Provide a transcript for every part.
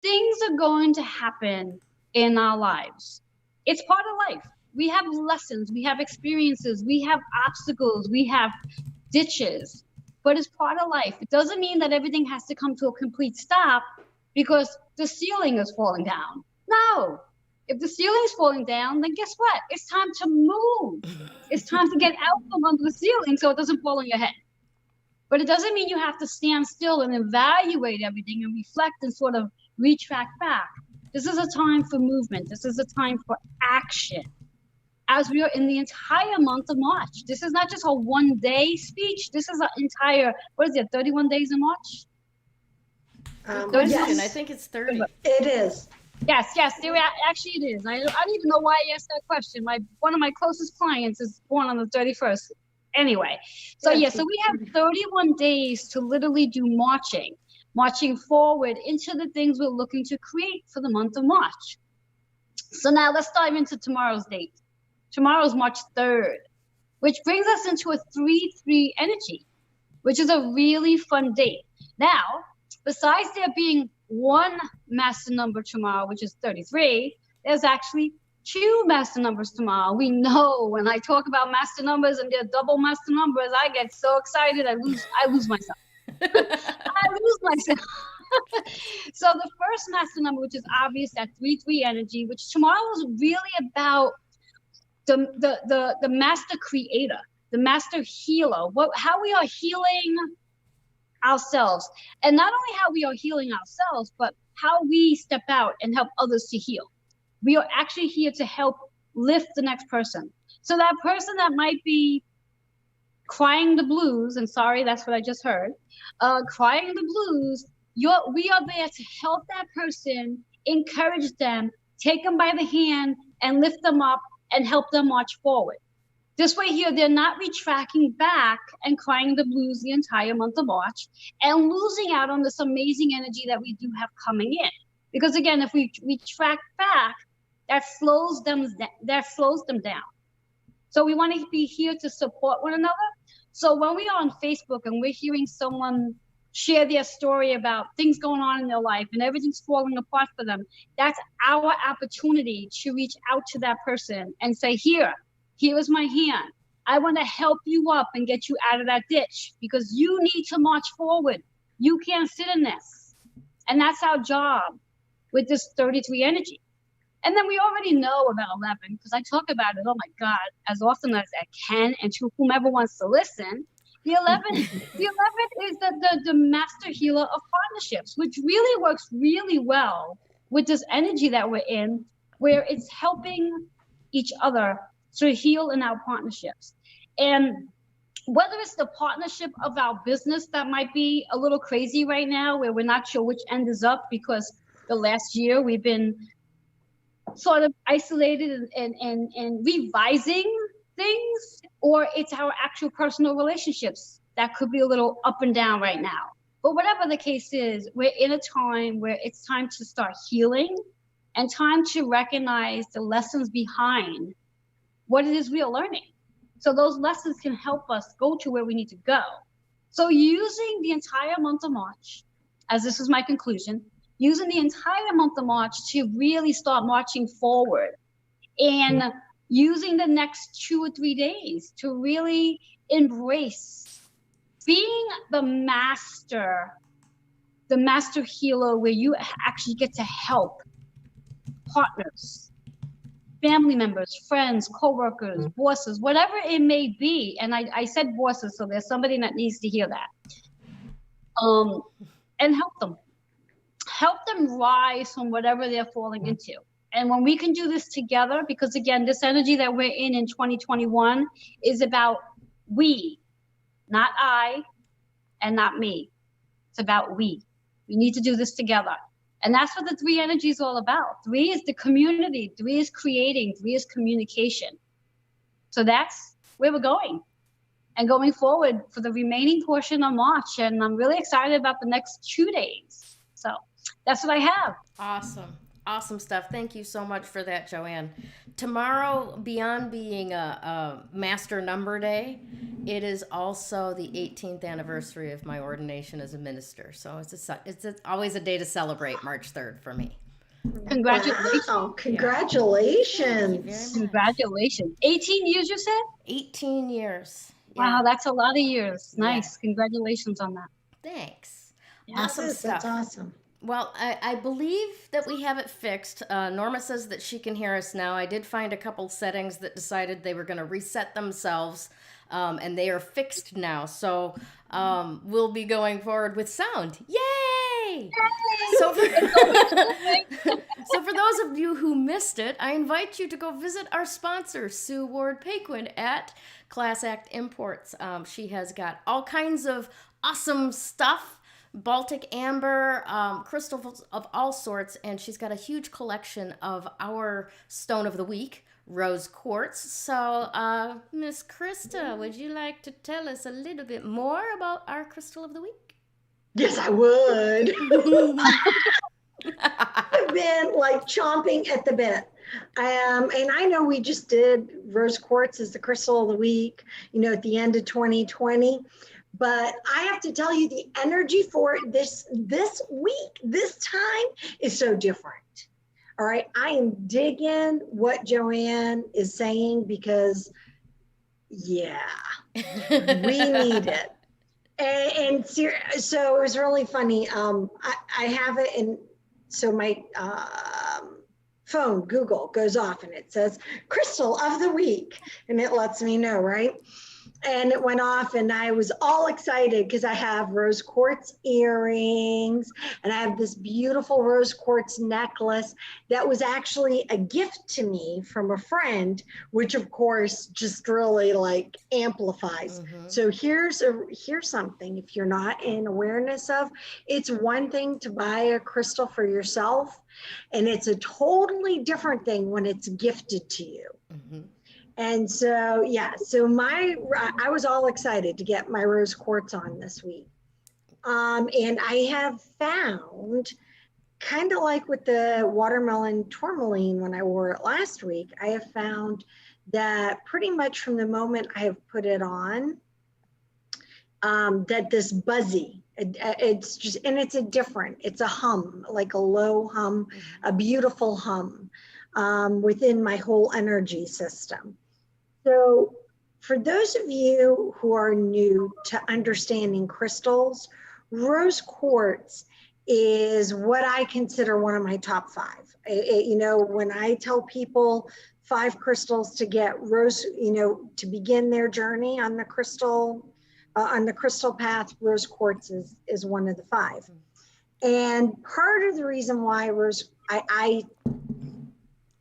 things are going to happen in our lives. It's part of life. We have lessons, we have experiences, we have obstacles, we have ditches, but it's part of life. It doesn't mean that everything has to come to a complete stop because the ceiling is falling down. No. If the ceiling's falling down, then guess what? It's time to move. It's time to get out from under the ceiling so it doesn't fall on your head. But it doesn't mean you have to stand still and evaluate everything and reflect and sort of retract back. This is a time for movement. This is a time for action. As we are in the entire month of March. This is not just a one-day speech. This is an entire, 31 days in March? Yes. I think it's 30. It is. Yes, actually it is. I don't even know why I asked that question. One of my closest clients is born on the 31st. Anyway, so so we have 31 days to literally do marching forward into the things we're looking to create for the month of March. So now let's dive into tomorrow's date. Tomorrow's March 3rd, which brings us into a 3-3 energy, which is a really fun date. Now, besides there being one master number tomorrow, which is 33, there's actually 2 master numbers tomorrow. We know when I talk about master numbers and they're double master numbers, I get so excited, I lose myself. I lose myself. So the first master number, which is obvious, that 3-3 energy, which tomorrow is really about the master creator, the master healer, how we are healing ourselves, and not only how we are healing ourselves, but how we step out and help others to heal. We are actually here to help lift the next person. So that person that might be crying the blues, and sorry, that's what I just heard, crying the blues, we are there to help that person, encourage them, take them by the hand and lift them up and help them march forward. This way here, they're not retracting back and crying the blues the entire month of March and losing out on this amazing energy that we do have coming in. Because again, if we retract back, that slows them down. So we want to be here to support one another. So when we are on Facebook and we're hearing someone share their story about things going on in their life and everything's falling apart for them, that's our opportunity to reach out to that person and say, here is my hand. I want to help you up and get you out of that ditch because you need to march forward. You can't sit in this. And that's our job with this 33 energy. And then we already know about 11 because I talk about it, oh my God, as often as I can and to whomever wants to listen. The 11 is the master healer of partnerships, which really works really well with this energy that we're in, where it's helping each other to heal in our partnerships. And whether it's the partnership of our business that might be a little crazy right now, where we're not sure which end is up because the last year we've been sort of isolated and revising things, or it's our actual personal relationships that could be a little up and down right now. But whatever the case is, we're in a time where it's time to start healing and time to recognize the lessons behind what it is we are learning. So those lessons can help us go to where we need to go. So using the entire month of March, as this is my conclusion, using the entire month of March to really start marching forward and using the next 2 or 3 days to really embrace being the master healer, where you actually get to help partners, family members, friends, co-workers, bosses, whatever it may be. And I said bosses, so there's somebody that needs to hear that. And help them rise from whatever they're falling into. And when we can do this together, because again, this energy that we're in 2021 is about we, not I and not me. It's about we. We need to do this together. And that's what the 3 energy is all about. 3 is the community. 3 is creating. 3 is communication. So that's where we're going and going forward for the remaining portion of March. And I'm really excited about the next 2 days. So that's what I have. Awesome. Awesome stuff. Thank you so much for that, Joanne. Tomorrow, beyond being a master number day, it is also the 18th anniversary of my ordination as a minister. So it's always a day to celebrate, March 3rd for me. Congratulations. Wow, congratulations. Thank you very much. Congratulations. 18 years, you said? 18 years. Wow, that's a lot of years. Yeah. Nice. Congratulations on that. Thanks. Yeah. Awesome stuff. That's awesome. Well, I believe that we have it fixed. Norma says that she can hear us now. I did find a couple settings that decided they were going to reset themselves, and they are fixed now. So we'll be going forward with sound. Yay! So for those of you who missed it, I invite you to go visit our sponsor, Sue Ward Paquin, at Class Act Imports. She has got all kinds of awesome stuff. Baltic amber, crystals of all sorts, and she's got a huge collection of our stone of the week, rose quartz. So, Miss Krista, would you like to tell us a little bit more about our crystal of the week? Yes, I would. I've been like chomping at the bit. And I know we just did rose quartz as the crystal of the week, at the end of 2020. But I have to tell you, the energy for it this week, this time is so different. All right. I am digging what Joanne is saying because, yeah, we need it. And so it was really funny. I have it in, so my phone, Google, goes off and it says crystal of the week. And it lets me know, right? And it went off and I was all excited because I have rose quartz earrings and I have this beautiful rose quartz necklace that was actually a gift to me from a friend, which of course just really like amplifies. Mm-hmm. So here's something, if you're not in awareness of, it's one thing to buy a crystal for yourself and it's a totally different thing when it's gifted to you. Mm-hmm. And so, yeah, so I was all excited to get my rose quartz on this week. And I have found, kind of like with the watermelon tourmaline when I wore it last week, I have found that pretty much from the moment I have put it on, that this buzzy, it's just, and it's a hum, like a low hum, a beautiful hum within my whole energy system. So for those of you who are new to understanding crystals, rose quartz is what I consider one of my top 5. When I tell people 5 crystals to get rose, to begin their journey on the crystal path, rose quartz is one of the 5. And part of the reason why I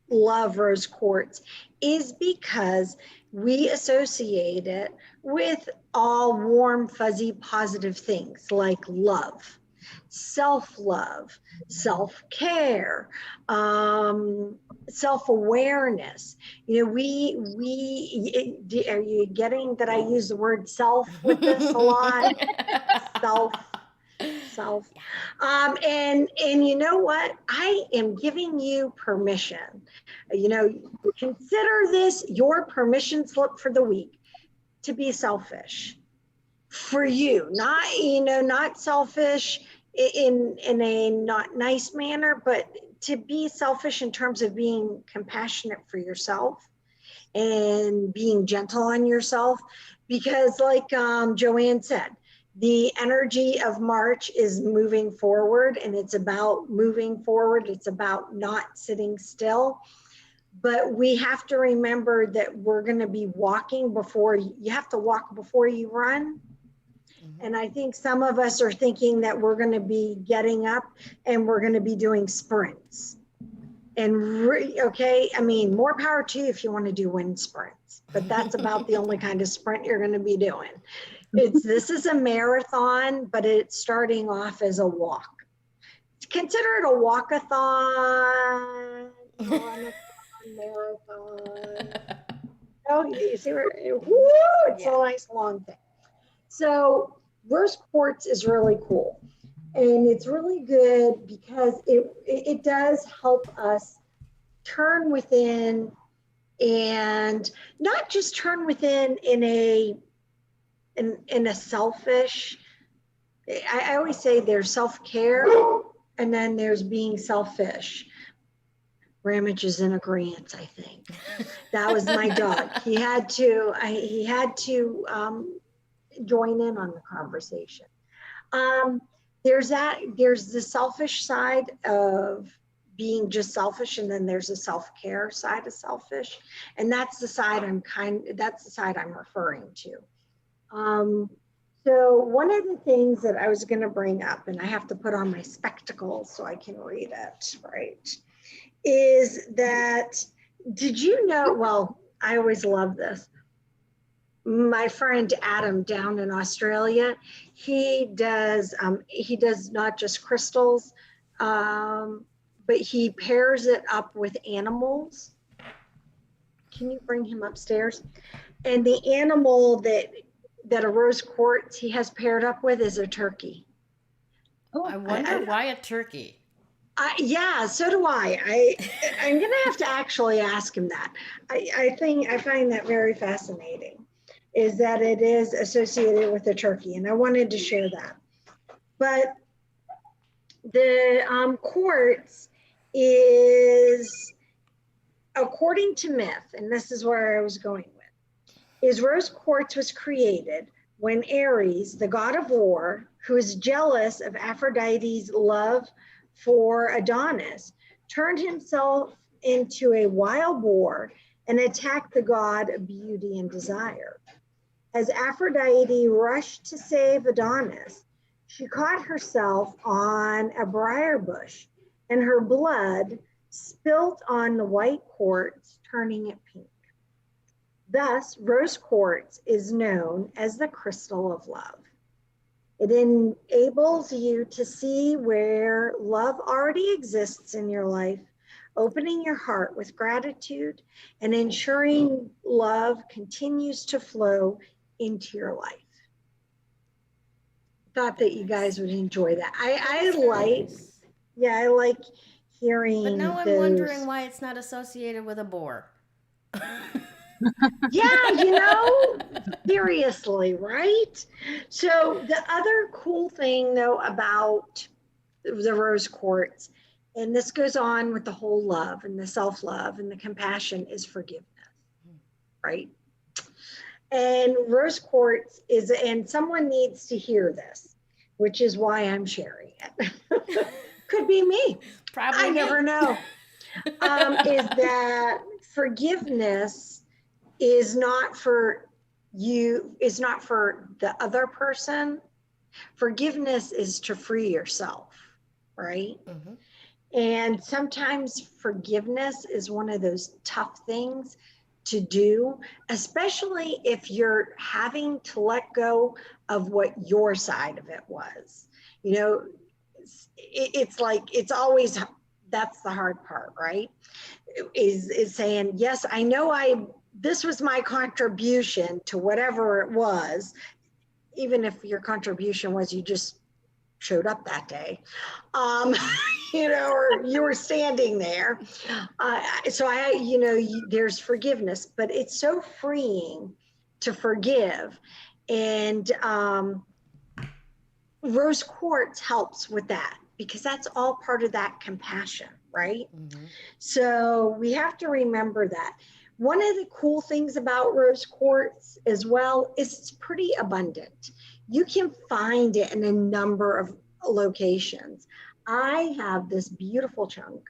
love rose quartz is because we associate it with all warm, fuzzy, positive things like love, self-love, self-care, self-awareness. Are you getting that I use the word self with this a lot? Self. And you know what? I am giving you permission. Consider this your permission slip for the week to be selfish for you, not selfish in a not nice manner, but to be selfish in terms of being compassionate for yourself and being gentle on yourself. Because like Joanne said, the energy of March is moving forward, and it's about moving forward. It's about not sitting still. But we have to remember that we're going to be walking you have to walk before you run. Mm-hmm. And I think some of us are thinking that we're going to be getting up and we're going to be doing sprints. And more power to you if you want to do wind sprints, but that's about the only kind of sprint you're going to be doing. This is a marathon, but it's starting off as a walk. Consider it a walkathon, marathon. Oh, you see where? It's a nice long thing. So rose quartz is really cool. And it's really good because it does help us turn within, and not just turn within in a selfish, I always say there's self-care and then there's being selfish. Ramage is in agreement, I think. That was my dog. He had to join in on the conversation. There's the selfish side of being just selfish, and then there's a self-care side of selfish, and that's the side I'm referring to. So one of the things that I was going to bring up, and I have to put on my spectacles so I can read it, right, is that, did you know, well, I always love this. My friend Adam down in Australia, he does not just crystals, but he pairs it up with animals. Can you bring him upstairs? And the animal that a rose quartz he has paired up with is a turkey. Oh, I wonder why a turkey. Yeah, so do I. I'm gonna have to actually ask him that. I find that very fascinating, is that it is associated with a turkey, and I wanted to share that. But the quartz is, according to myth, and this is where I was going with, is rose quartz was created when Ares, the god of war, who is jealous of Aphrodite's love for Adonis, turned himself into a wild boar and attacked the god of beauty and desire. As Aphrodite rushed to save Adonis, she caught herself on a briar bush, and her blood spilt on the white quartz, turning it pink. Thus, rose quartz is known as the crystal of love. It enables you to see where love already exists in your life, opening your heart with gratitude and ensuring love continues to flow into your life. Thought that you guys would enjoy that. I like hearing. But now I'm wondering why it's not associated with a boar. Yeah, seriously, right? So the other cool thing though about the rose quartz, and this goes on with the whole love and the self-love and the compassion, is forgiveness, right? And rose quartz is, and someone needs to hear this, which is why I'm sharing it. Could be me. Probably I me. never know. Is that forgiveness is not for you, is not for the other person. Forgiveness is to free yourself, right? Mm-hmm. And sometimes forgiveness is one of those tough things to do, especially if you're having to let go of what your side of it was. It's like, it's always, that's the hard part, right? Is saying, yes, I know this was my contribution to whatever it was, even if your contribution was you just showed up that day, or you were standing there. There's forgiveness, but it's so freeing to forgive. And rose quartz helps with that, because that's all part of that compassion, right? Mm-hmm. So we have to remember that. One of the cool things about rose quartz as well is it's pretty abundant. You can find it in a number of locations. I have this beautiful chunk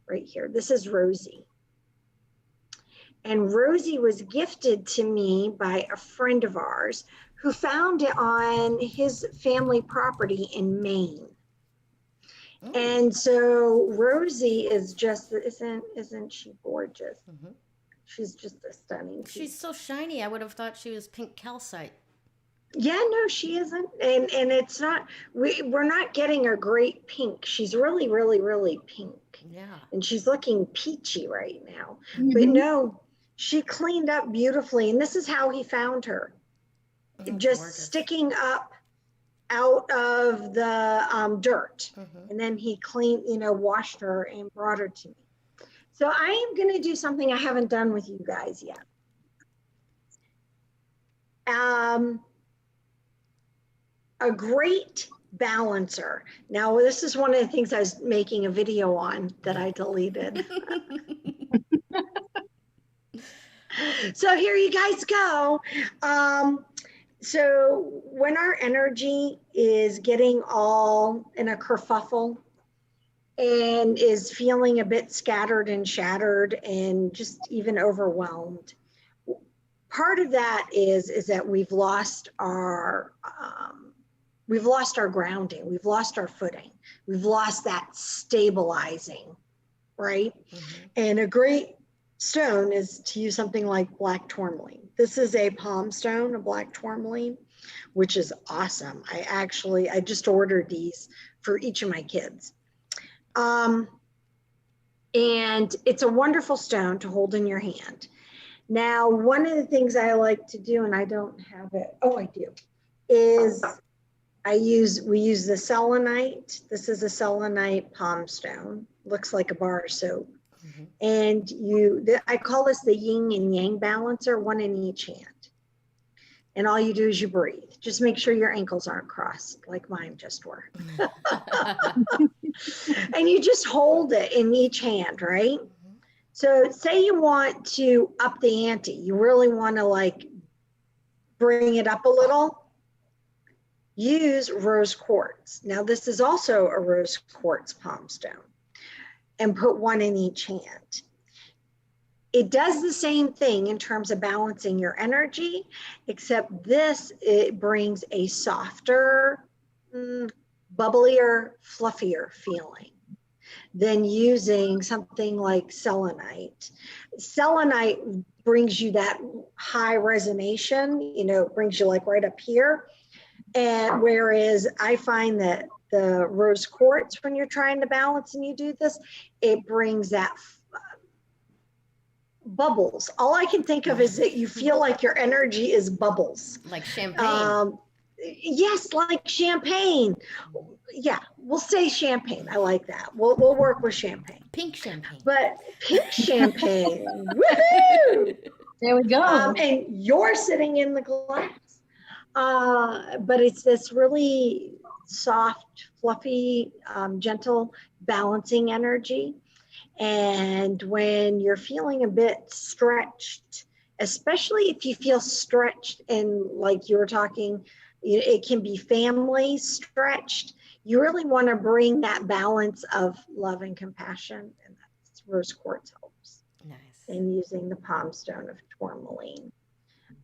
right here. This is Rosie. And Rosie was gifted to me by a friend of ours who found it on his family property in Maine. Mm. And so Rosie is just, isn't she gorgeous? Mm-hmm. She's just a stunning piece. She's so shiny. I would have thought she was pink calcite. Yeah, no, she isn't. And it's not, we're not getting a great pink. She's really, really, really pink. Yeah. And she's looking peachy right now. Mm-hmm. But no, she cleaned up beautifully. And this is how he found her. Oh, just gorgeous. Sticking up out of the dirt. And then he cleaned, washed her and brought her to me. So I am going to do something I haven't done with you guys yet. A great balancer. Now, this is one of the things I was making a video on that I deleted. So here you guys go. So when our energy is getting all in a kerfuffle and is feeling a bit scattered and shattered and just even overwhelmed, part of that is that we've lost our grounding, we've lost our footing, we've lost that stabilizing, right? And a great stone is to use something like black tourmaline. This is a palm stone, a black tourmaline, which is awesome. I just ordered these for each of my kids. And it's a wonderful stone to hold in your hand. Now, one of the things I like to do, and I don't have it, oh, I do, is we use the selenite. This is a selenite palm stone. Looks like a bar of soap. And I call this the Yin and Yang Balancer, one in each hand. And all you do is you breathe. Just make sure your ankles aren't crossed like mine just were. And you just hold it in each hand, right? So say you want to up the ante. You really want to bring it up a little. Use rose quartz. Now this is also a rose quartz palm stone. And put one in each hand. It does the same thing in terms of balancing your energy, except it brings a softer, bubblier, fluffier feeling than using something like selenite. Selenite brings you that high resonation, it brings you right up here. And whereas I find that the rose quartz, when you're trying to balance and you do this, it brings that bubbles. All I can think of is that you feel like your energy is bubbles. Like champagne. Yes, like champagne. Yeah, we'll say champagne. I like that. We'll work with champagne. Pink champagne. But pink champagne. Woohoo! There we go. And you're sitting in the glass. But it's this really soft, fluffy, gentle, balancing energy. And when you're feeling a bit stretched, especially if you feel stretched and like you were talking, it can be family stretched, you really want to bring that balance of love and compassion, and that's rose quartz helps. Nice. And using the palm stone of tourmaline.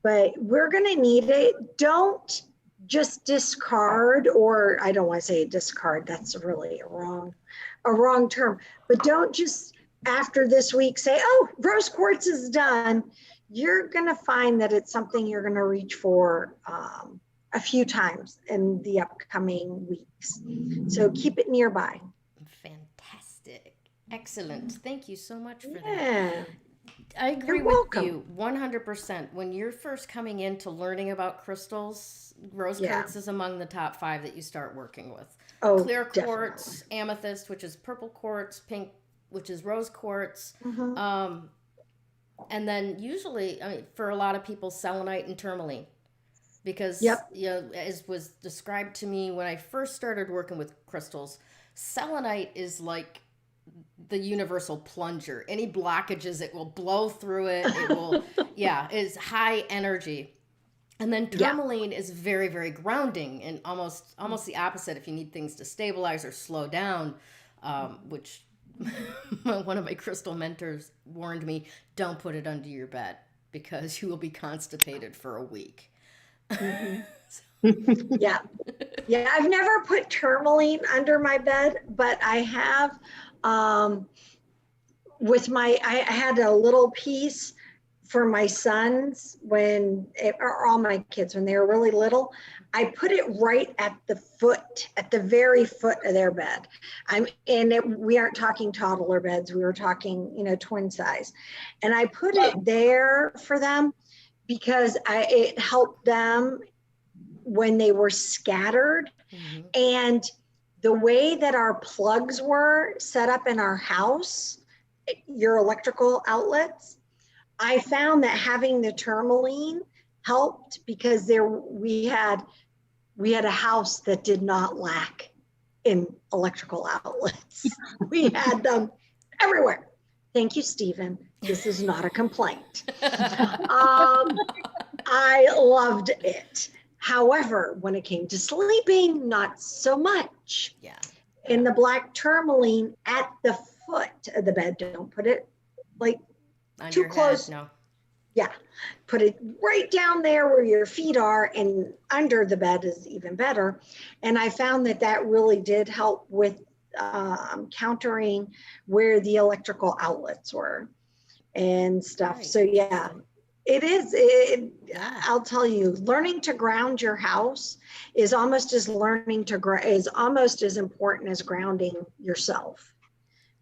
But we're going to need it. Don't just discard, or I don't want to say discard, that's really a wrong term, but don't just after this week say, oh, rose quartz is done. You're going to find that it's something you're going to reach for a few times in the upcoming weeks. So keep it nearby. Fantastic. Excellent. Thank you so much for that. Yeah. I agree You're with welcome. you 100%. When you're first coming into learning about crystals, rose quartz is among the top 5 that you start working with. Oh, Clear quartz, definitely. amethyst, which is purple quartz, pink, which is rose quartz. Mm-hmm. And then usually, for a lot of people, selenite and tourmaline. Because, as was described to me when I first started working with crystals, selenite is like the universal plunger. Any blockages, it will blow through it. It will, is high energy. And then tourmaline is very, very grounding and almost the opposite if you need things to stabilize or slow down, which one of my crystal mentors warned me, don't put it under your bed because you will be constipated for a week. Yeah, I've never put tourmaline under my bed, but I have I had a little piece for my sons or all my kids when they were really little. I put it right at the very foot of their bed. We aren't talking toddler beds. We were talking, twin size. And I put it there for them because it helped them when they were scattered. Mhm. And the way that our plugs were set up in our house, your electrical outlets, I found that having the tourmaline helped because we had a house that did not lack in electrical outlets. We had them everywhere. Thank you, Stephen. This is not a complaint. I loved it. However, when it came to sleeping, not so much. Yeah. In the black tourmaline at the foot of the bed, don't put it like On too your close. head, no. Yeah, put it right down there where your feet are, and under the bed is even better. And I found that really did help with countering where the electrical outlets were and stuff. Right. So yeah, it is. Yeah. I'll tell you, learning to ground your house is almost as important as grounding yourself,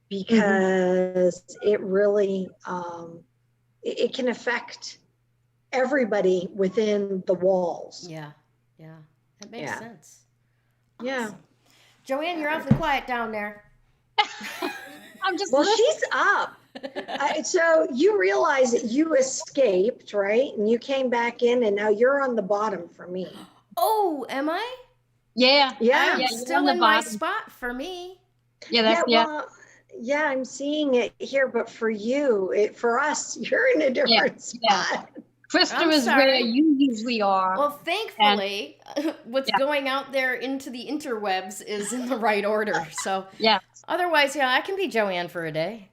because it really it can affect everybody within the walls. Yeah. Yeah. That makes Yeah. sense. Yeah. Awesome. Joanne, you're awfully quiet down there. I'm just Well, listening. she's up. So you realize that you escaped, right? And you came back in, and now you're on the bottom for me. Oh, am I? Yeah. Yeah. I'm Yeah, still on the in my bottom. spot for me. Yeah, that's Well, yeah, I'm seeing it here, but for you, for us, you're in a different spot. Krista I'm is where sorry. you usually are. Well, thankfully, what's going out there into the interwebs is in the right order. So, Yeah. otherwise, yeah, I can be Joanne for a day.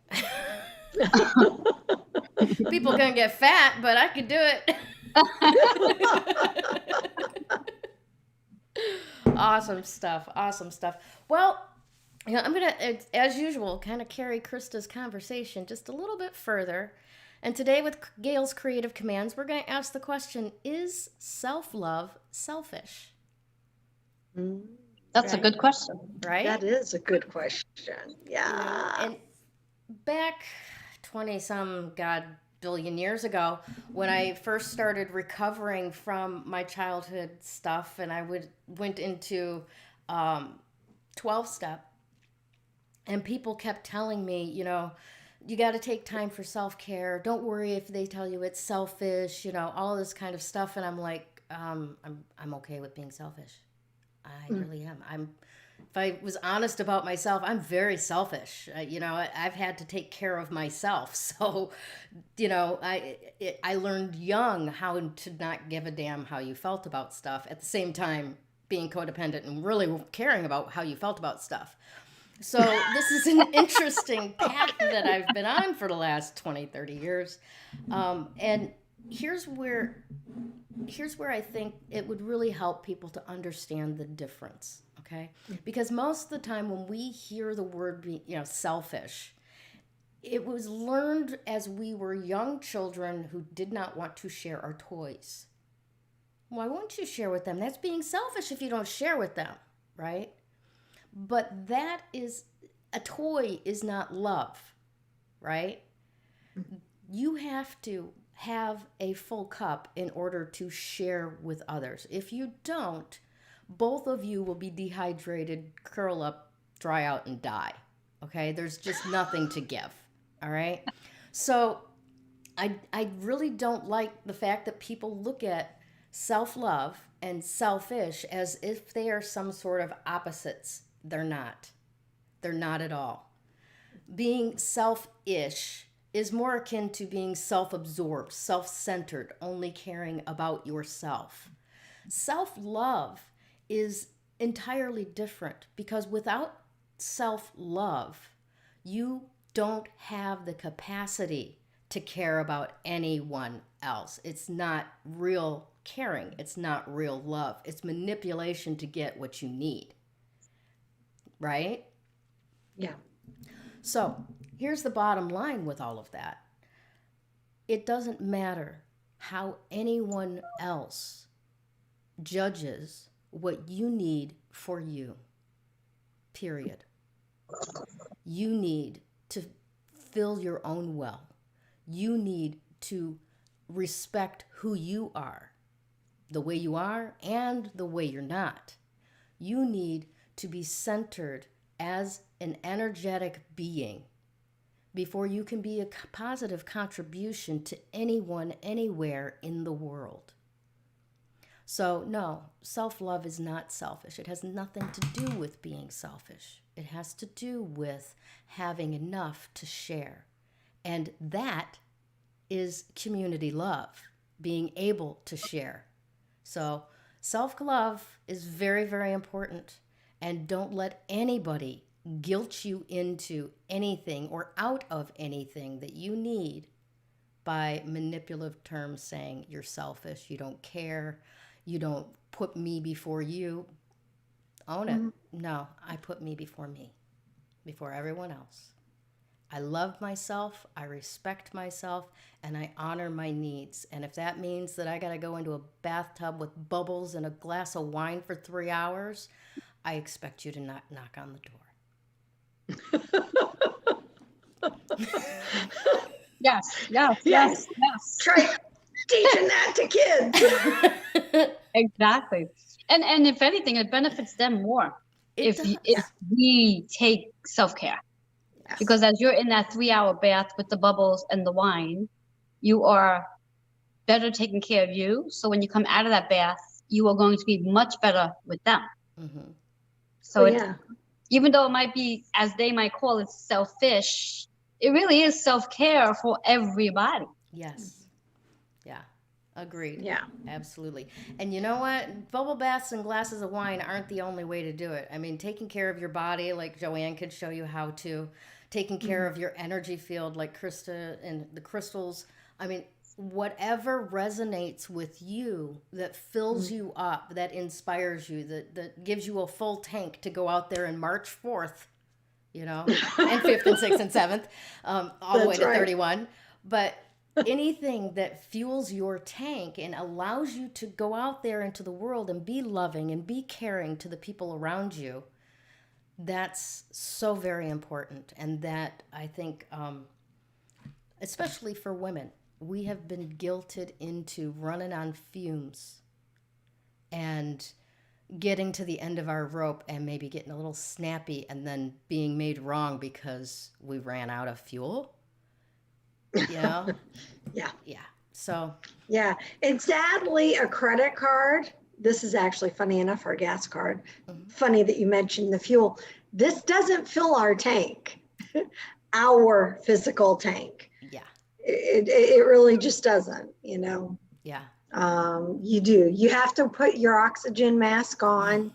People gonna get fat, but I could do it. Awesome stuff. Awesome stuff. Well, I'm going to, as usual, kind of carry Krista's conversation just a little bit further. And today, with Gayle's creative commands, we're going to ask the question, is self-love selfish? That's a good question. Right? That is a good question. Yeah. You know, and back 20-some, God, billion years ago, when I first started recovering from my childhood stuff, and I went into 12-step, and people kept telling me, you got to take time for self-care. Don't worry if they tell you it's selfish, all this kind of stuff. And I'm like, I'm okay with being selfish. I really am. If I was honest about myself, I'm very selfish. I've had to take care of myself. So, I learned young how to not give a damn how you felt about stuff, at the same time being codependent and really caring about how you felt about stuff. So this is an interesting path that I've been on for the last 20, 30 years. And here's where I think it would really help people to understand the difference, okay? Because most of the time when we hear the word selfish, it was learned as we were young children who did not want to share our toys. Why won't you share with them? That's being selfish if you don't share with them, right? But a toy is not love, right? You have to have a full cup in order to share with others. If you don't, both of you will be dehydrated, curl up, dry out, and die. Okay? There's just nothing to give. All right? So I really don't like the fact that people look at self-love and selfish as if they are some sort of opposites. They're not. They're not at all. Being selfish is more akin to being self-absorbed, self-centered, only caring about yourself. Self-love is entirely different, because without self-love, you don't have the capacity to care about anyone else. It's not real caring. It's not real love. It's manipulation to get what you need. Right? Yeah. So here's the bottom line with all of that. It doesn't matter how anyone else judges what you need for you. Period. You need to fill your own well. You need to respect who you are. the way you are and the way you're not. You need to be centered as an energetic being before you can be a positive contribution to anyone, anywhere in the world. So no, self-love is not selfish. It has nothing to do with being selfish. It has to do with having enough to share. And that is community love, being able to share. So self-love is very, very important. And don't let anybody guilt you into anything or out of anything that you need by manipulative terms saying you're selfish, you don't care, you don't put me before you. Own it. No, I put me, before everyone else. I love myself, I respect myself, and I honor my needs. And if that means that I got to go into a bathtub with bubbles and a glass of wine for 3 hours, I expect you to not knock on the door. Yes. Try teaching that to kids. Exactly. And if anything, it benefits them more if we take self-care. Yes. Because as you're in that 3-hour bath with the bubbles and the wine, you are better taking care of you. So when you come out of that bath, you are going to be much better with them. Mm-hmm. So even though it might be, as they might call it, selfish, it really is self-care for everybody. Yes. Yeah. Agreed. Yeah. Absolutely. And you know what? Bubble baths and glasses of wine aren't the only way to do it. I mean, taking care of your body, like Joanne could show you how to, taking care of your energy field, like Krista and the crystals. I mean, whatever resonates with you, that fills you up, that inspires you, that gives you a full tank to go out there and march 4th, you know, and 5th and 6th and 7th, all the way to 31. But anything that fuels your tank and allows you to go out there into the world and be loving and be caring to the people around you, that's so very important. And that, I think, especially for women, we have been guilted into running on fumes and getting to the end of our rope and maybe getting a little snappy and then being made wrong because we ran out of fuel. You know? Yeah. So. Yeah. And sadly, a credit card, this is actually funny enough, our gas card. Funny that you mentioned the fuel. This doesn't fill our tank, our physical tank. Yeah. It really just doesn't, you know? Yeah. You do. You have to put your oxygen mask on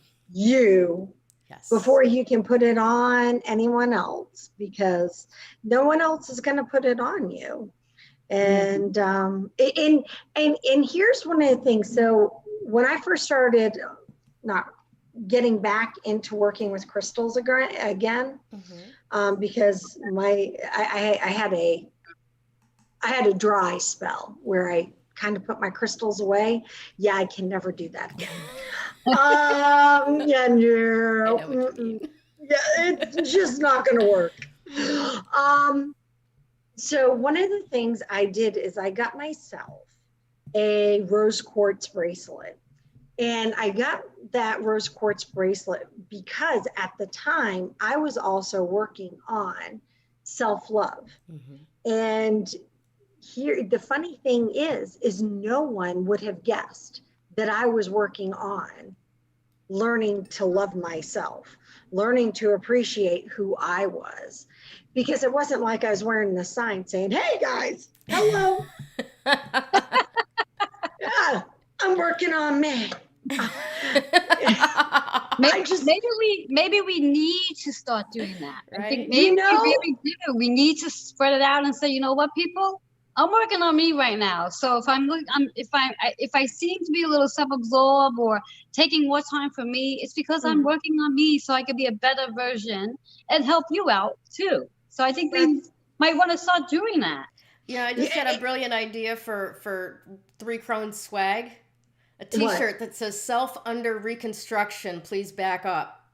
before you can put it on anyone else, because no one else is going to put it on you. And and here's one of the things. So when I first started not getting back into working with crystals again, because I had a dry spell where I kind of put my crystals away. Yeah, I can never do that again. Yeah, no. Yeah, it's just not going to work. So one of the things I did is I got myself a rose quartz bracelet. And I got that rose quartz bracelet because at the time I was also working on self-love. And here, the funny thing is no one would have guessed that I was working on learning to love myself, learning to appreciate who I was, because it wasn't like I was wearing the sign saying, "Hey guys, hello." Yeah, I'm working on me. Maybe we need to start doing that. Right? I think maybe we really do. We need to spread it out and say, you know what, people, I'm working on me right now. So if I seem to be a little self-absorbed or taking more time for me, it's because I'm working on me so I can be a better version and help you out too. So I think we might want to start doing that. Yeah, I just had a brilliant idea for 3 Crones swag. A t-shirt that says "Self under reconstruction, please back up."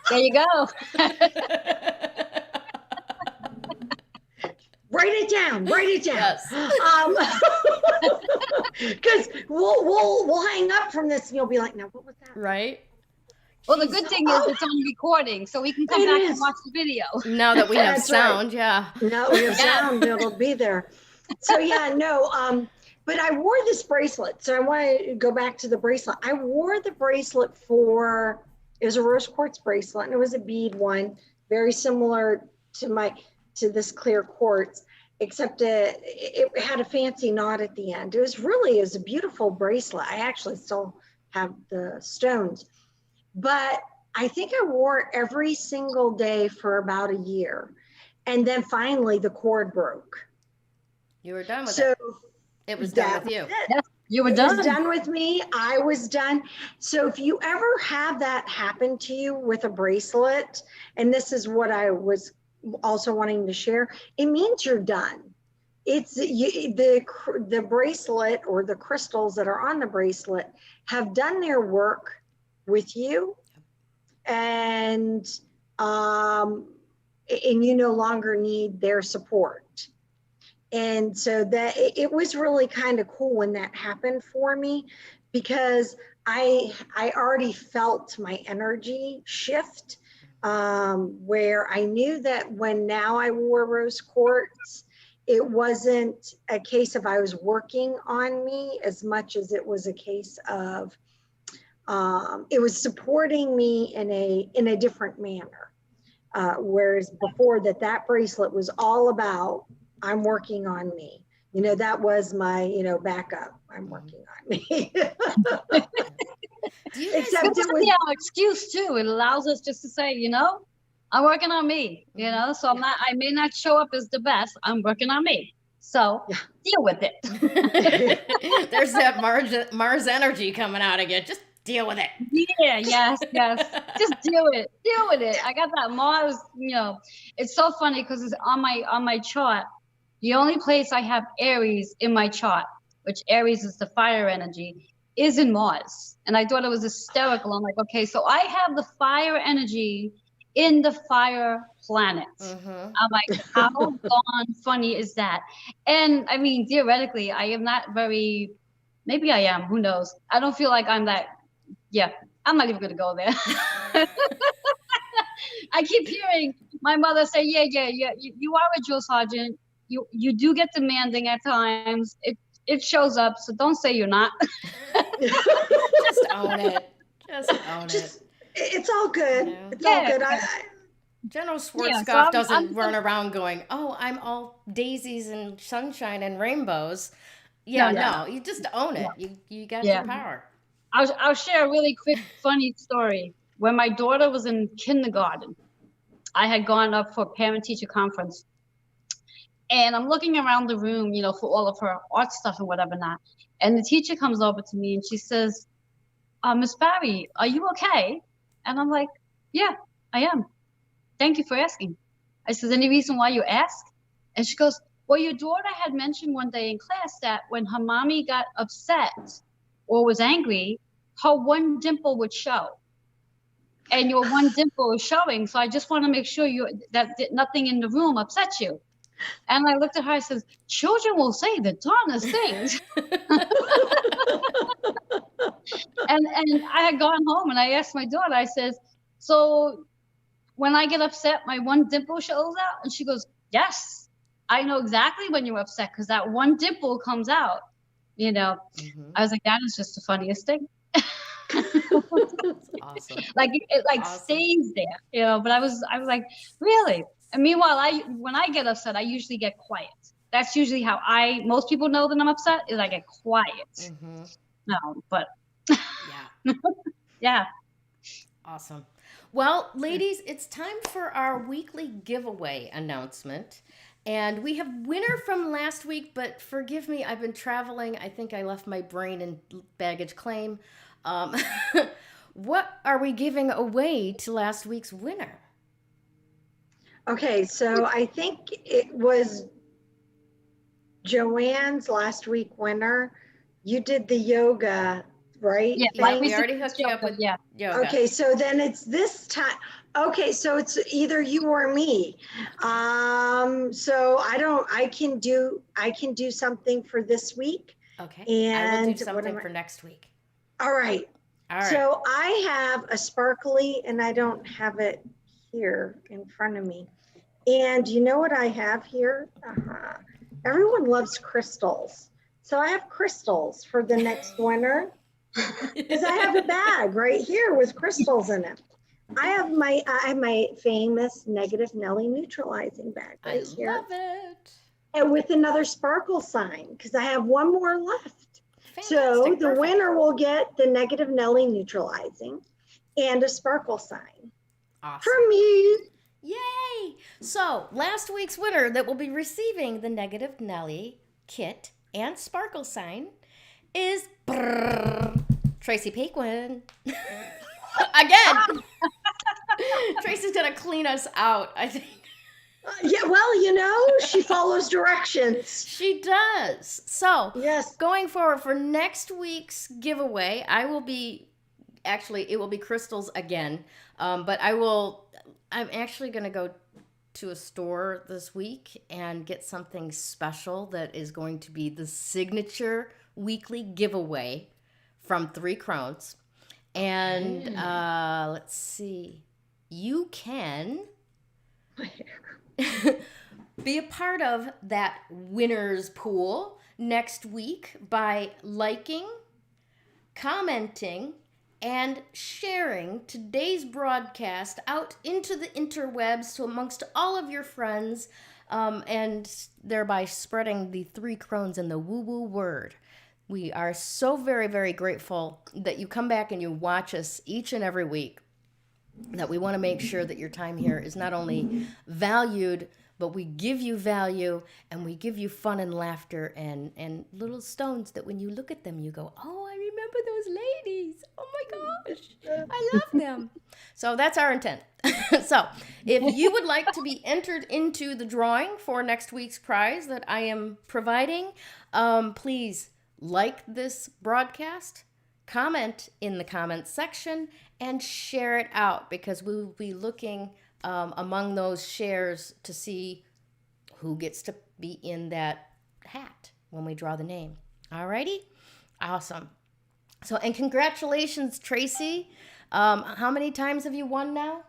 There you go. Write it down. Write it down. Yes. Because we'll hang up from this and you'll be like, now what was that? Right. Well, the good thing is it's on recording, so we can come back and watch the video. Now that we have That's sound, yeah. Now we have sound, it'll be there. So yeah, no, but I wore this bracelet. So I want to go back to the bracelet. I wore the bracelet it was a rose quartz bracelet, and it was a bead one, very similar to this clear quartz, except it had a fancy knot at the end. It was a beautiful bracelet. I actually still have the stones, but I think I wore it every single day for about a year. And then finally the cord broke. You were done with it. It was done with you. Yes, you were done. It was done with me. I was done. So if you ever have that happen to you with a bracelet, and this is what I was also wanting to share, it means you're done. It's the bracelet or the crystals that are on the bracelet have done their work with you, and you no longer need their support. And so that it was really kind of cool when that happened for me, because I already felt my energy shift, where I knew that when now I wore rose quartz, it wasn't a case of I was working on me as much as it was a case of it was supporting me in a different manner. Whereas before that bracelet was all about, I'm working on me. That was my, backup. I'm working on me. Except it was our excuse too. It allows us just to say, I'm working on me, so I may not show up as the best. I'm working on me. So deal with it. There's that Mars energy coming out of you. Just deal with it. Yeah, yes. Just deal with it. I got that Mars, it's so funny because it's on my chart. The only place I have Aries in my chart, which Aries is the fire energy, is in Mars. And I thought it was hysterical. I'm like, okay, so I have the fire energy in the fire planets. I'm like, how darn funny is that? And I mean, theoretically, I am not very, maybe I am, who knows? I don't feel like I'm that, I'm not even going to go there. I keep hearing my mother say, yeah, you are a drill sergeant. You do get demanding at times. It shows up, so don't say you're not. Just own it. It's all good. It's all good. General Schwarzkopf doesn't run around going, "Oh, I'm all daisies and sunshine and rainbows." No, you just own it. You got your power. I'll share a really quick funny story. When my daughter was in kindergarten, I had gone up for a parent-teacher conference. And I'm looking around the room, for all of her art stuff and whatever not. And the teacher comes over to me and she says, Miss Barry, are you okay? And I'm like, yeah, I am. Thank you for asking. I said, any reason why you ask? And she goes, well, your daughter had mentioned one day in class that when her mommy got upset or was angry, her one dimple would show. And your one dimple is showing. So I just want to make sure that nothing in the room upsets you. And I looked at her, I said, children will say the darndest things. and I had gone home and I asked my daughter, I said, so when I get upset, my one dimple shows out? And she goes, yes, I know exactly when you're upset because that one dimple comes out, I was like, that is just the funniest thing. Awesome. Like it awesome. Stays there, but I was like, really? And meanwhile, when I get upset, I usually get quiet. That's usually how most people know that I'm upset is I get quiet. No, but yeah. Awesome. Well, ladies, it's time for our weekly giveaway announcement. And we have winner from last week, but forgive me, I've been traveling. I think I left my brain in baggage claim. What are we giving away to last week's winner? Okay, so I think it was Joanne's last week winner. You did the yoga, right? Yeah, we already hooked you up with yoga. Okay, so then it's this time. Okay, so it's either you or me. So I can do something for this week. Okay. I will do And something for next week. all right. All right. So I have a sparkly, and I don't have it here in front of me. And you know what I have here? Everyone loves crystals. So I have crystals for the next winter because I have a bag right here with crystals in it. I have my famous negative Nelly neutralizing bag right here. I love it. And with another sparkle sign because I have one more left. Fantastic, so the perfect. winner will get the negative Nelly neutralizing and a sparkle sign. Awesome. From me. Yay! So last week's winner that will be receiving the negative Nelly kit and sparkle sign is Tracy Paquin. Again. Tracy's gonna clean us out, I think. Yeah, well, she follows directions. She does. So, yes. Going forward for next week's giveaway, it will be crystals again. But I'm actually going to go to a store this week and get something special that is going to be the signature weekly giveaway from 3 Crones. And let's see. You can be a part of that winner's pool next week by liking, commenting, and sharing today's broadcast out into the interwebs to amongst all of your friends, and thereby spreading the 3 Crones and the woo-woo word. We are so very, very grateful that you come back and you watch us each and every week, that we want to make sure that your time here is not only valued, but we give you value and we give you fun and laughter and little stones that when you look at them, you go, oh, I remember those ladies. Oh my gosh, I love them. So that's our intent. So if you would like to be entered into the drawing for next week's prize that I am providing, please like this broadcast, comment in the comments section, and share it out, because we will be looking among those shares to see who gets to be in that hat when we draw the name. Alrighty? Awesome. So, and congratulations, Tracy. How many times have you won now?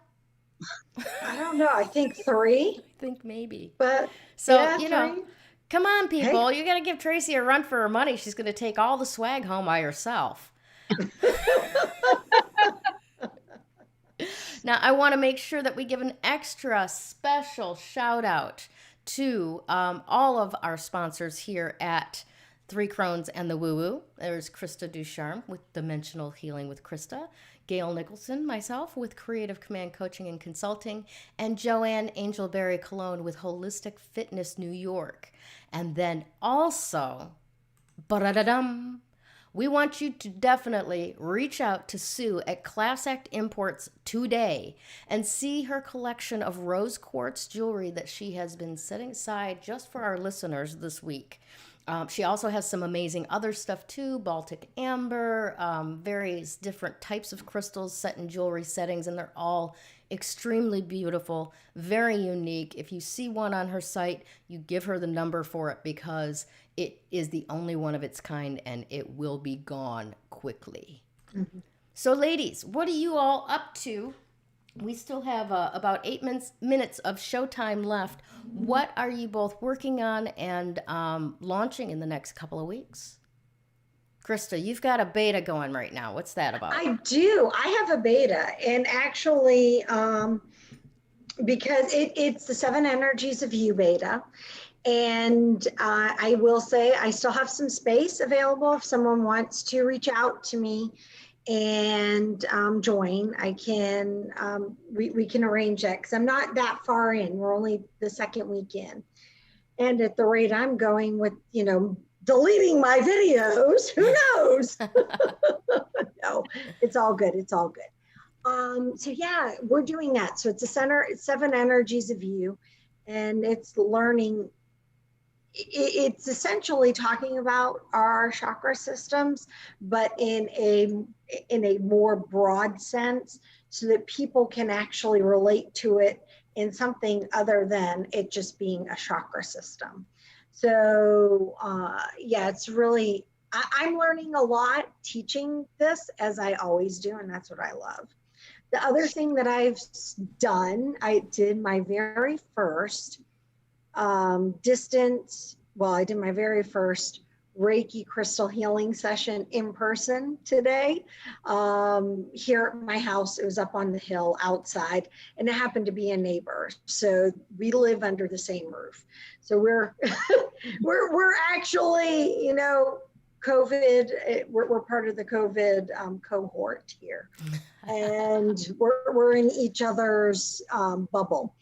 I don't know. I think 3. I think maybe. But so, yeah, 3. Come on, people. Hey. You got to give Tracy a run for her money. She's going to take all the swag home by herself. Now, I want to make sure that we give an extra special shout out to all of our sponsors here at 3 Crones and the Woo Woo. There's Krista Ducharme with Dimensional Healing with Krista, Gayle Nicholson, myself with Creative Command Coaching and Consulting, and Joanne Angel Barry Colon with Wholistic Fitness New York. And then also, we want you to definitely reach out to Sue at Class Act Imports today and see her collection of rose quartz jewelry that she has been setting aside just for our listeners this week. She also has some amazing other stuff too, Baltic amber, various different types of crystals set in jewelry settings, and they're all extremely beautiful, very unique. If you see one on her site, you give her the number for it, because it is the only one of its kind and it will be gone quickly. Mm-hmm. So ladies, what are you all up to? We still have about 8 minutes of showtime left. What are you both working on and launching in the next couple of weeks? Krista, you've got a beta going right now. What's that about? I do. I have a beta, and actually, because it's the 7 energies of you beta. And I will say I still have some space available if someone wants to reach out to me and join. I can, we can arrange that, because I'm not that far in. We're only the 2nd week in. And at the rate I'm going with, deleting my videos, who knows? No, it's all good. It's all good. So yeah, we're doing that. So it's 7 energies of you, and it's learning it's essentially talking about our chakra systems, but in a more broad sense, so that people can actually relate to it in something other than it just being a chakra system. So yeah, it's really, I'm learning a lot teaching this, as I always do, and that's what I love. The other thing that I've done, I did my very first I did my very first Reiki crystal healing session in person today here at my house. It was up on the hill outside, and it happened to be a neighbor. So we live under the same roof. So we're we're actually, you know, COVID. We're part of the COVID cohort here, and we're in each other's bubble.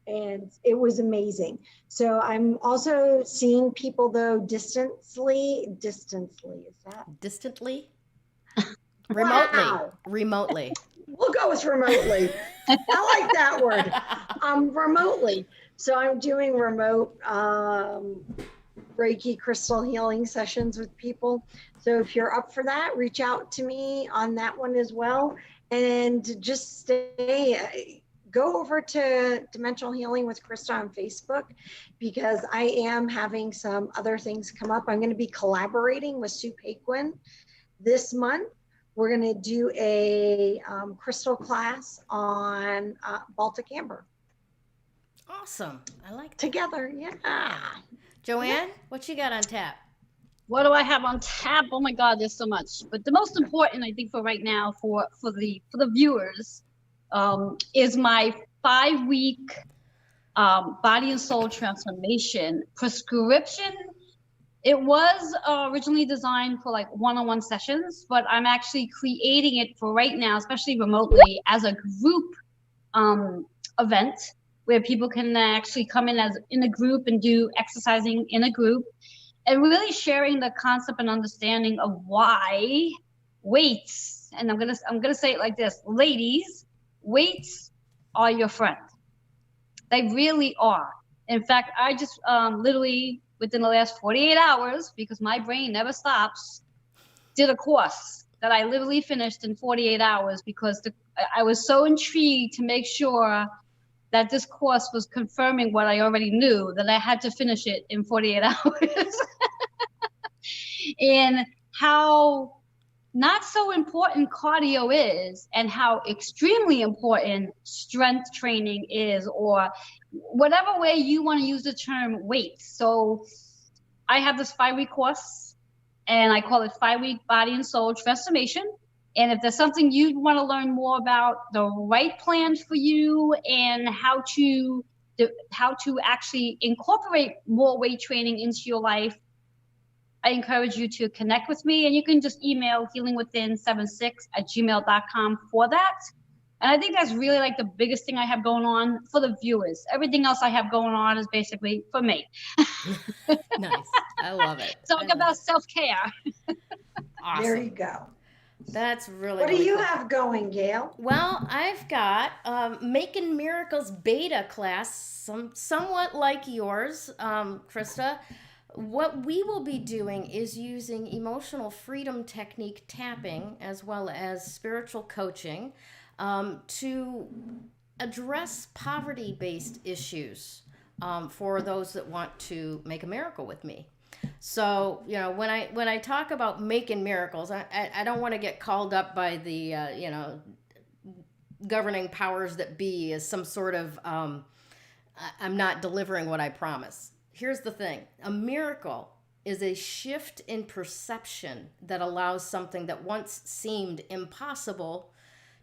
And it was amazing. So I'm also seeing people though distantly, is that? Distantly? Wow. Remotely. We'll go with remotely. I like that word. Remotely. So I'm doing remote Reiki crystal healing sessions with people. So if you're up for that, reach out to me on that one as well. And just go over to Dimensional Healing with Krista on Facebook, because I am having some other things come up. I'm going to be collaborating with Sue Paquin this month. We're going to do a crystal class on Baltic Amber. Awesome. I like that. Together, yeah. Joanne, what you got on tap? What do I have on tap? Oh my God, there's so much. But the most important, I think, for right now, for the viewers, is my 5-week body and soul transformation prescription. It was originally designed for like one-on-one sessions, but I'm actually creating it for right now, especially remotely, as a group event where people can actually come in a group and do exercising in a group, and really sharing the concept and understanding of why weights, and I'm gonna say it like this, ladies, weights are your friend. They really are. In fact, I just literally within the last 48 hours, because my brain never stops, did a course that I literally finished in 48 hours, because I was so intrigued to make sure that this course was confirming what I already knew, that I had to finish it in 48 hours. And how not so important cardio is, and how extremely important strength training is, or whatever way you want to use the term weight. So I have this 5-week course, and I call it 5-week body and soul transformation. And if there's something you want to learn more about, the right plan for you, and how to actually incorporate more weight training into your life, I encourage you to connect with me, and you can just email healingwithin76@gmail.com for that. And I think that's really like the biggest thing I have going on for the viewers. Everything else I have going on is basically for me. Nice. I love it. Talk about self-care. Awesome. There you go. That's really What do you cool. have going, Gayle? Well, I've got Making Miracles beta class, somewhat like yours, Krista. What we will be doing is using emotional freedom technique tapping, as well as spiritual coaching, to address poverty-based issues for those that want to make a miracle with me. So, you know, when I talk about making miracles, I don't want to get called up by the governing powers that be as some sort of I'm not delivering what I promise. Here's the thing. A miracle is a shift in perception that allows something that once seemed impossible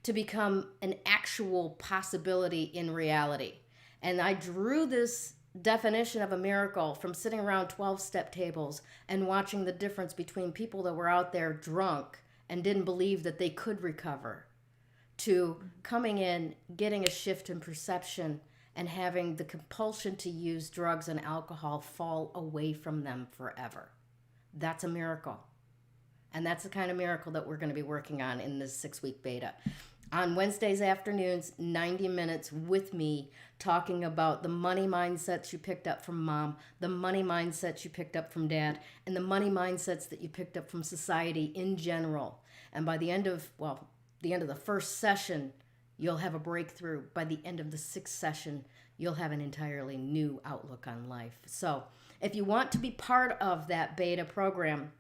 to become an actual possibility in reality. And I drew this definition of a miracle from sitting around 12-step tables and watching the difference between people that were out there drunk and didn't believe that they could recover, to coming in, getting a shift in perception, and having the compulsion to use drugs and alcohol fall away from them forever. That's a miracle. And that's the kind of miracle that we're going to be working on in this 6-week beta. on Wednesdays afternoons, 90 minutes with me, talking about the money mindsets you picked up from mom, the money mindsets you picked up from dad, and the money mindsets that you picked up from society in general. And by the end of the first session, you'll have a breakthrough. By the end of the sixth session, you'll have an entirely new outlook on life. So if you want to be part of that beta program,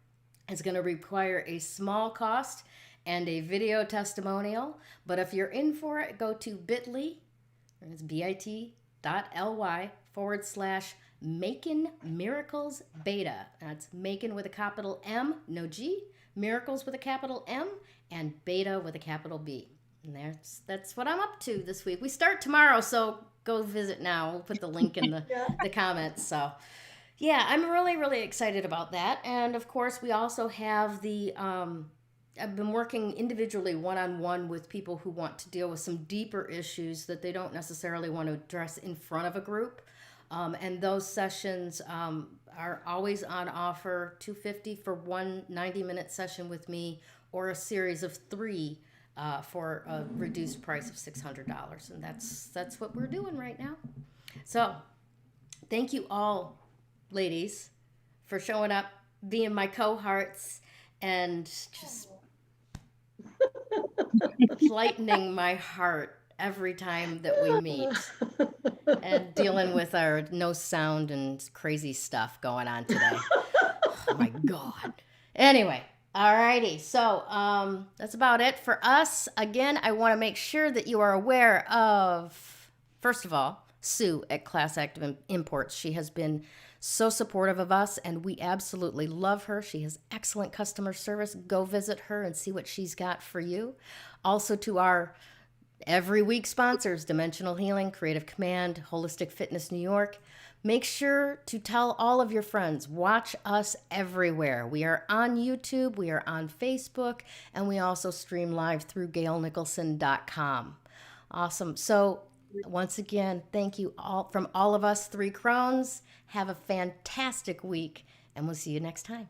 it's going to require a small cost and a video testimonial. But if you're in for it, go to bit.ly, it's bit.ly/Making Miracles Beta. That's Making with a capital M, no G, Miracles with a capital M, and Beta with a capital B. And that's what I'm up to this week. We start tomorrow, so go visit now. We'll put the link in the comments. So yeah, I'm really, really excited about that. And of course, we also have the I've been working individually one-on-one with people who want to deal with some deeper issues that they don't necessarily want to address in front of a group. And those sessions are always on offer, $250 for one 90-minute session with me, or a series of 3 for a reduced price of $600. And that's what we're doing right now. So thank you all, ladies, for showing up, being my cohorts, and just lightening my heart every time that we meet, and dealing with our no sound and crazy stuff going on today. Oh my God. Anyway, alrighty. So that's about it for us. Again, I want to make sure that you are aware of, first of all, Sue at Class Active Imports. She has been so supportive of us, and we absolutely love her. She has excellent customer service. Go visit her and see what she's got for you. Also to our every week sponsors, Dimensional Healing, Creative Command, Holistic Fitness New York. Make sure to tell all of your friends. Watch us everywhere. We are on YouTube, we are on Facebook, and we also stream live through GayleNicholson.com. Awesome. So once again, thank you all from all of us 3 Crones. Have a fantastic week, and we'll see you next time.